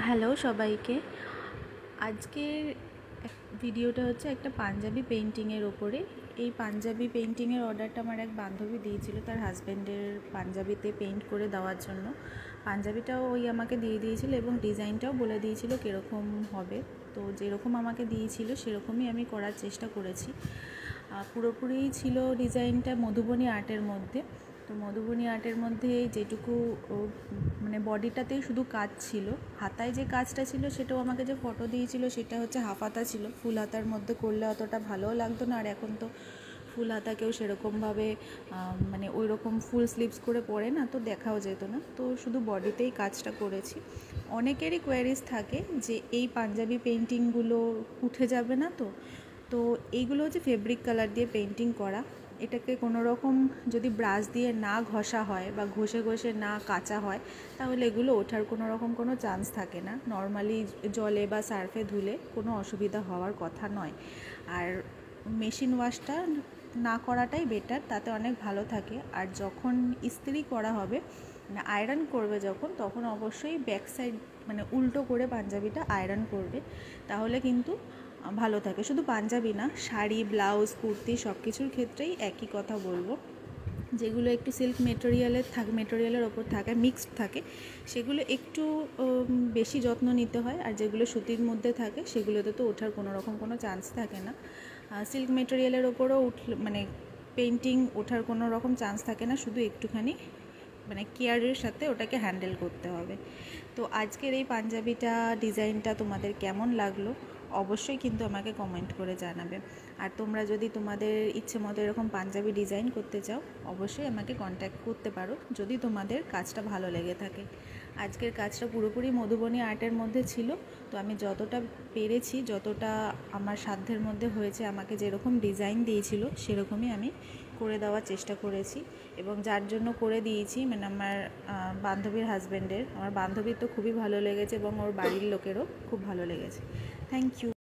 Hello সবাইকে। আজকের ভিডিওটা হচ্ছে একটা পাঞ্জাবি পেইন্টিংয়ের ওপরে। এই পাঞ্জাবি পেইন্টিংয়ের অর্ডারটা আমার এক বান্ধবী দিয়েছিল তার হাজব্যান্ডের পাঞ্জাবিতে পেইন্ট করে দেওয়ার জন্য। পাঞ্জাবিটাও ওই আমাকে দিয়ে দিয়েছিল এবং ডিজাইনটাও বলে দিয়েছিল কীরকম হবে। তো যেরকম আমাকে দিয়েছিল সেরকমই আমি করার চেষ্টা করেছি। পুরোপুরি ছিল ডিজাইনটা মধুবনী আর্টের মধ্যে। তো মধুবনী আর্টের মধ্যে যেটুকু মানে বডিটাতেই শুধু কাজ ছিল, হাতায় যে কাজটা ছিল সেটাও আমাকে যে ফটো দিয়েছিল সেটা হচ্ছে হাফ হাতা ছিল। ফুল হাতার মধ্যে করলে অতটা ভালোও লাগতো না, আর এখন তো ফুল হাতাকেও সেরকমভাবে মানে ওই রকম ফুল স্লিভস করে পরে না, তো দেখাও যেত না। তো শুধু বডিতেই কাজটা করেছি। অনেকেরই কোয়ারিজ থাকে যে এই পাঞ্জাবি পেইন্টিংগুলো উঠে যাবে না, তো এইগুলো হচ্ছে ফেব্রিক কালার দিয়ে পেইন্টিং করা। এটাকে কোনো রকম যদি ব্রাশ দিয়ে না ঘষা হয় বা ঘষে ঘষে না কাচা হয় তাহলে এগুলো ওঠার কোনো রকম কোনো চান্স থাকে না। নর্মালি জলে বা সার্ফে ধুলে কোনো অসুবিধা হওয়ার কথা নয়। আর মেশিন ওয়াশটা না করাটাই বেটার, তাতে অনেক ভালো থাকে। আর যখন ইস্ত্রি করা হবে, মানে আয়রন করবে যখন, তখন অবশ্যই ব্যাক সাইড মানে উল্টো করে পাঞ্জাবিটা আয়রন করবে, তাহলে কিন্তু ভালো থাকে। শুধু পাঞ্জাবি না, শাড়ি, ব্লাউজ, কুর্তি সব কিছুর ক্ষেত্রেই একই কথা বলবো। যেগুলো একটু সিল্ক মেটেরিয়ালের ওপর থাকে, মিক্সড থাকে, সেগুলো একটু বেশি যত্ন নিতে হয়। আর যেগুলো সুতির মধ্যে থাকে সেগুলোতে তো ওঠার কোনো রকম কোনো চান্স থাকে না। সিল্ক মেটেরিয়ালের ওপরও মানে পেইন্টিং ওঠার কোনো রকম চান্স থাকে না, শুধু একটুখানি মানে কেয়ারের সাথে ওটাকে হ্যান্ডেল করতে হবে। তো আজকের এই পাঞ্জাবিটা ডিজাইনটা তোমাদের কেমন লাগলো অবশ্যই কিন্তু আমাকে কমেন্ট করে জানাবে। আর তোমরা যদি তোমাদের ইচ্ছে মতো এরকম পাঞ্জাবি ডিজাইন করতে চাও অবশ্যই আমাকে কন্ট্যাক্ট করতে পারো, যদি তোমাদের কাজটা ভালো লেগে থাকে। আজকের কাজটা পুরোপুরি মধুবনী আর্টের মধ্যে ছিল। তো আমি যতটা পেরেছি, যতটা আমার সাধ্যের মধ্যে হয়েছে, আমাকে যেরকম ডিজাইন দিয়েছিল সেরকমই আমি করে দেওয়ার চেষ্টা করেছি। এবং যার জন্য করে দিয়েছি মানে আমার বান্ধবীর হাজব্যান্ডের, আমার বান্ধবীর তো খুবই ভালো লেগেছে এবং ওর বাড়ির লোকেরও খুব ভালো লেগেছে। Thank you.